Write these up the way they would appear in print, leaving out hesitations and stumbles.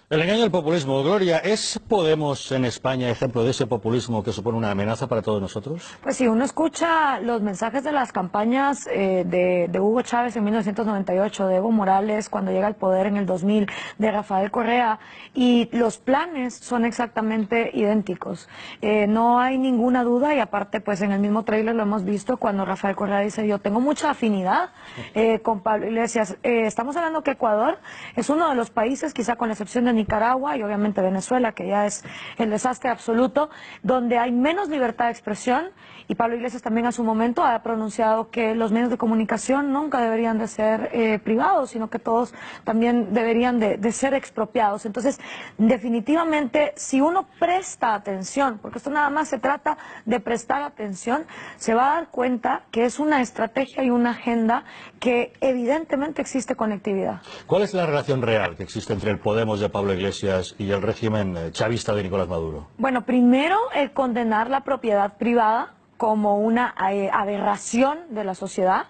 El engaño del populismo. Gloria, ¿es Podemos en España ejemplo de ese populismo que supone una amenaza para todos nosotros? Pues si uno escucha los mensajes de las campañas de Hugo Chávez en 1998, de Evo Morales cuando llega al poder en el 2000, de Rafael Correa, y los planes son exactamente idénticos. No hay ninguna duda, y aparte pues en el mismo tráiler lo hemos visto cuando Rafael Correa dice: yo tengo mucha afinidad con Pablo Iglesias. Estamos hablando que Ecuador es uno de los países, quizá con la excepción de Nicaragua y obviamente Venezuela, que ya es el desastre absoluto, donde hay menos libertad de expresión. Y Pablo Iglesias también a su momento ha pronunciado que los medios de comunicación nunca deberían de ser privados, sino que todos también deberían de ser expropiados. Entonces, definitivamente, si uno presta atención, porque esto nada más se trata de prestar atención, se va a dar cuenta que es una estrategia y una agenda que evidentemente existe conectividad. ¿Cuál es la relación real que existe entre el Podemos de Pablo Iglesias y el régimen chavista de Nicolás Maduro? Bueno, primero, condenar la propiedad privada como una aberración de la sociedad,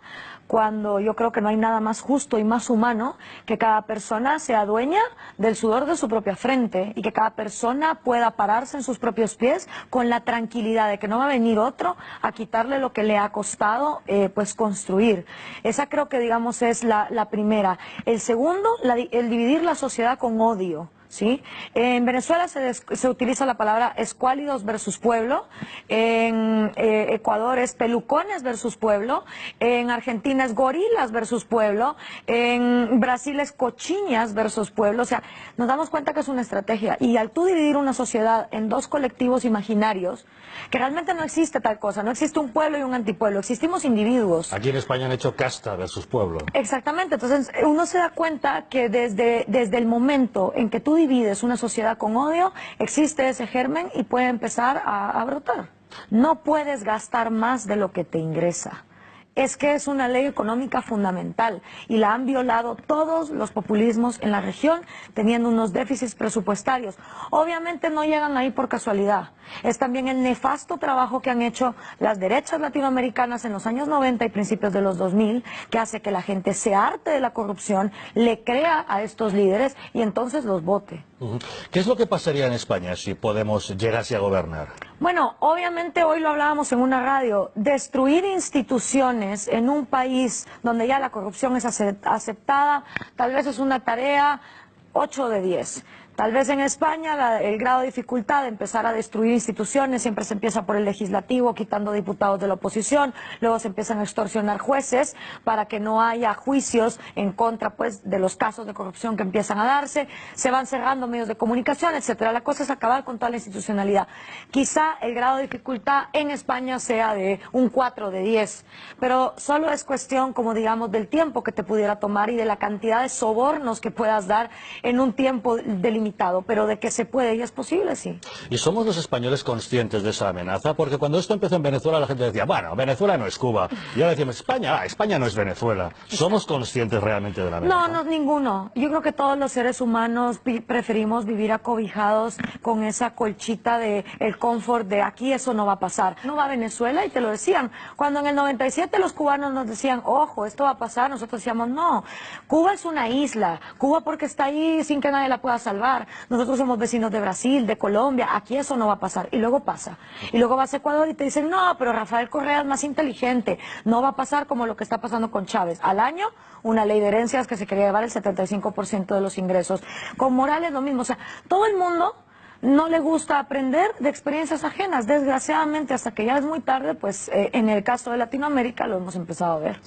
cuando yo creo que no hay nada más justo y más humano que cada persona sea dueña del sudor de su propia frente y que cada persona pueda pararse en sus propios pies con la tranquilidad de que no va a venir otro a quitarle lo que le ha costado pues construir. Esa creo que digamos es la primera. El segundo, el dividir la sociedad con odio. ¿Sí? En Venezuela se utiliza la palabra escuálidos versus pueblo, en Ecuador es pelucones versus pueblo, en Argentina es gorilas versus pueblo, en Brasil es cochiñas versus pueblo. O sea, nos damos cuenta que es una estrategia, y al tú dividir una sociedad en dos colectivos imaginarios, que realmente no existe tal cosa, no existe un pueblo y un antipueblo, existimos individuos. Aquí en España han hecho casta versus pueblo. Exactamente, entonces uno se da cuenta que desde el momento en que tú divides una sociedad con odio, existe ese germen y puede empezar a brotar. No puedes gastar más de lo que te ingresa. Es que es una ley económica fundamental y la han violado todos los populismos en la región, teniendo unos déficits presupuestarios. Obviamente no llegan ahí por casualidad. Es también el nefasto trabajo que han hecho las derechas latinoamericanas en los años 90 y principios de los 2000, que hace que la gente se harte de la corrupción, le crea a estos líderes y entonces los vote. ¿Qué es lo que pasaría en España si Podemos llegase a gobernar? Bueno, obviamente hoy lo hablábamos en una radio, destruir instituciones en un país donde ya la corrupción es aceptada, tal vez es una tarea 8 de 10. Tal vez en España el grado de dificultad de empezar a destruir instituciones siempre se empieza por el legislativo, quitando diputados de la oposición, luego se empiezan a extorsionar jueces para que no haya juicios en contra pues de los casos de corrupción que empiezan a darse, se van cerrando medios de comunicación, etcétera. La cosa es acabar con toda la institucionalidad. Quizá el grado de dificultad en España sea de un 4 de 10, pero solo es cuestión, como digamos, del tiempo que te pudiera tomar y de la cantidad de sobornos que puedas dar en un tiempo delimitado. Pero de que se puede y es posible, sí. ¿Y somos los españoles conscientes de esa amenaza? Porque cuando esto empezó en Venezuela la gente decía, bueno, Venezuela no es Cuba. Y ahora decimos, España no es Venezuela. ¿Somos conscientes realmente de la amenaza? No, ninguno. Yo creo que todos los seres humanos preferimos vivir acobijados con esa colchita de el confort de aquí eso no va a pasar. No va a Venezuela y te lo decían. Cuando en el 97 los cubanos nos decían, ojo, esto va a pasar, nosotros decíamos, no, Cuba es una isla. Cuba porque está ahí sin que nadie la pueda salvar. Nosotros somos vecinos de Brasil, de Colombia, aquí eso no va a pasar. Y luego pasa. Y luego vas a Ecuador y te dicen, no, pero Rafael Correa es más inteligente. No va a pasar como lo que está pasando con Chávez. Al año, una ley de herencias que se quería llevar el 75% de los ingresos. Con Morales lo mismo. O sea, todo el mundo no le gusta aprender de experiencias ajenas. Desgraciadamente, hasta que ya es muy tarde, pues en el caso de Latinoamérica lo hemos empezado a ver.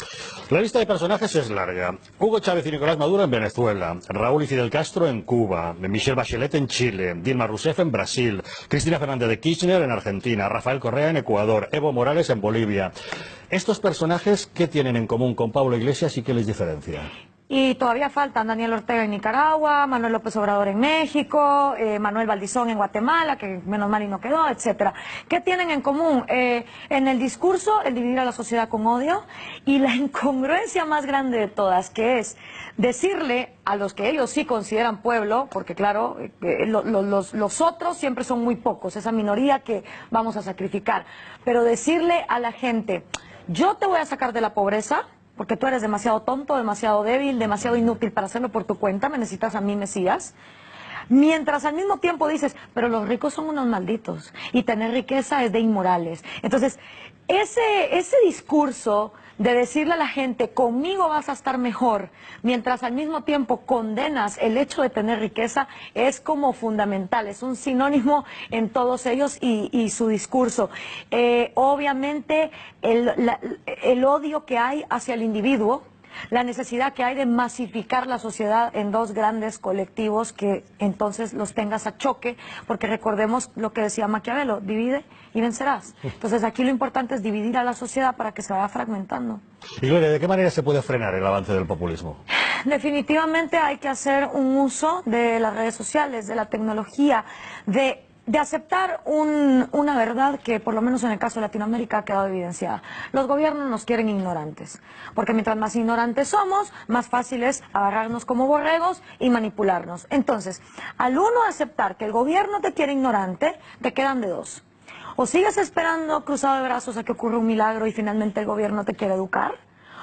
La lista de personajes es larga. Hugo Chávez y Nicolás Maduro en Venezuela, Raúl y Fidel Castro en Cuba, Michelle Bachelet en Chile, Dilma Rousseff en Brasil, Cristina Fernández de Kirchner en Argentina, Rafael Correa en Ecuador, Evo Morales en Bolivia. Estos personajes, ¿qué tienen en común con Pablo Iglesias y qué les diferencia? Y todavía faltan Daniel Ortega en Nicaragua, Manuel López Obrador en México, Manuel Valdizón en Guatemala, que menos mal y no quedó, etcétera. ¿Qué tienen en común? En el discurso, el dividir a la sociedad con odio, y la incongruencia más grande de todas, que es decirle a los que ellos sí consideran pueblo, porque claro, los otros siempre son muy pocos, esa minoría que vamos a sacrificar, pero decirle a la gente, yo te voy a sacar de la pobreza, porque tú eres demasiado tonto, demasiado débil, demasiado inútil para hacerlo por tu cuenta, me necesitas a mí, Mesías. Mientras al mismo tiempo dices, pero los ricos son unos malditos y tener riqueza es de inmorales. Entonces, ese discurso de decirle a la gente, conmigo vas a estar mejor, mientras al mismo tiempo condenas el hecho de tener riqueza, es como fundamental, es un sinónimo en todos ellos y su discurso. Obviamente, el odio que hay hacia el individuo, la necesidad que hay de masificar la sociedad en dos grandes colectivos que entonces los tengas a choque, porque recordemos lo que decía Maquiavelo, divide y vencerás. Entonces aquí lo importante es dividir a la sociedad para que se vaya fragmentando. Y Gloria, ¿de qué manera se puede frenar el avance del populismo? Definitivamente hay que hacer un uso de las redes sociales, de la tecnología, de aceptar una verdad que por lo menos en el caso de Latinoamérica ha quedado evidenciada. Los gobiernos nos quieren ignorantes, porque mientras más ignorantes somos, más fácil es agarrarnos como borregos y manipularnos. Entonces, al uno aceptar que el gobierno te quiere ignorante, te quedan de dos. O sigues esperando cruzado de brazos a que ocurra un milagro y finalmente el gobierno te quiere educar,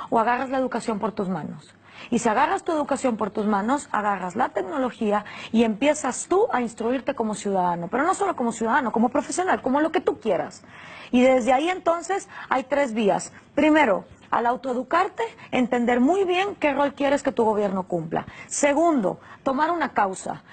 o agarras la educación por tus manos. Y si agarras tu educación por tus manos, agarras la tecnología y empiezas tú a instruirte como ciudadano, pero no solo como ciudadano, como profesional, como lo que tú quieras. Y desde ahí entonces hay tres vías. Primero, al autoeducarte, entender muy bien qué rol quieres que tu gobierno cumpla. Segundo, tomar una causa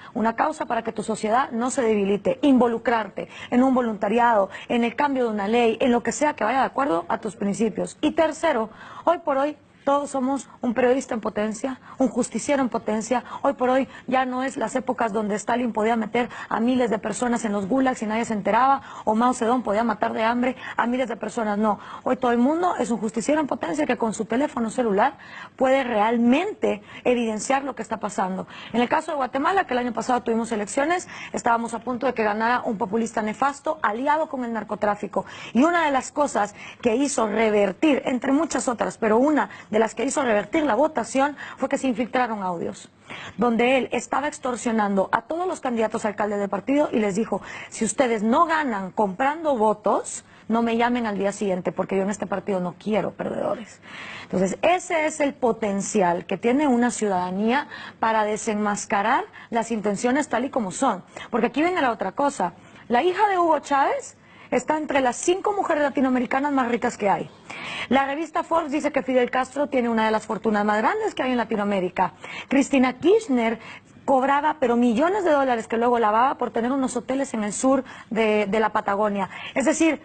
para que tu sociedad no se debilite, involucrarte en un voluntariado, en el cambio de una ley, en lo que sea que vaya de acuerdo a tus principios. Y tercero, hoy por hoy, todos somos un periodista en potencia, un justiciero en potencia. Hoy por hoy ya no es las épocas donde Stalin podía meter a miles de personas en los gulags y nadie se enteraba, o Mao Zedong podía matar de hambre a miles de personas. No, hoy todo el mundo es un justiciero en potencia que con su teléfono celular puede realmente evidenciar lo que está pasando. En el caso de Guatemala, que el año pasado tuvimos elecciones, estábamos a punto de que ganara un populista nefasto aliado con el narcotráfico. Y una de las cosas que hizo revertir, entre muchas otras, pero una de las que hizo revertir la votación fue que se infiltraron audios, donde él estaba extorsionando a todos los candidatos a alcalde del partido y les dijo, si ustedes no ganan comprando votos, no me llamen al día siguiente porque yo en este partido no quiero perdedores. Entonces, ese es el potencial que tiene una ciudadanía para desenmascarar las intenciones tal y como son. Porque aquí viene la otra cosa. La hija de Hugo Chávez está entre las 5 mujeres latinoamericanas más ricas que hay. La revista Forbes dice que Fidel Castro tiene una de las fortunas más grandes que hay en Latinoamérica. Cristina Kirchner cobraba pero millones de dólares que luego lavaba por tener unos hoteles en el sur de la Patagonia. Es decir,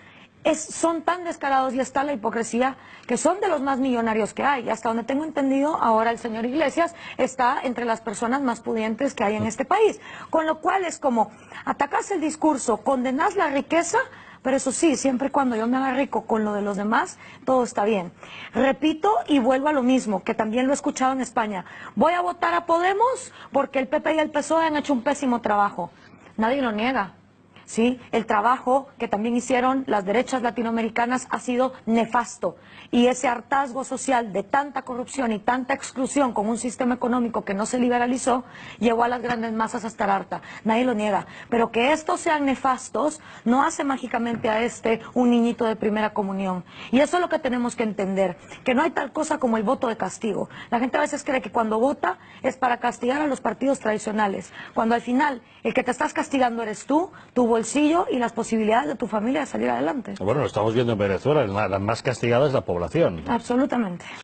son tan descarados y está la hipocresía que son de los más millonarios que hay. Y hasta donde tengo entendido, ahora el señor Iglesias está entre las personas más pudientes que hay en este país. Con lo cual es como, atacas el discurso, condenas la riqueza, pero eso sí, siempre y cuando yo me haga rico con lo de los demás, todo está bien. Repito y vuelvo a lo mismo, que también lo he escuchado en España. Voy a votar a Podemos porque el PP y el PSOE han hecho un pésimo trabajo. Nadie lo niega. ¿Sí? El trabajo que también hicieron las derechas latinoamericanas ha sido nefasto y ese hartazgo social de tanta corrupción y tanta exclusión con un sistema económico que no se liberalizó llevó a las grandes masas a estar harta. Nadie lo niega, pero que estos sean nefastos no hace mágicamente a un niñito de primera comunión. Y eso es lo que tenemos que entender, que no hay tal cosa como el voto de castigo. La gente a veces cree que cuando vota es para castigar a los partidos tradicionales, cuando al final el que te estás castigando eres tú, tu bolsillo y las posibilidades de tu familia de salir adelante. Bueno, lo estamos viendo en Venezuela, la más castigada es la población. Absolutamente.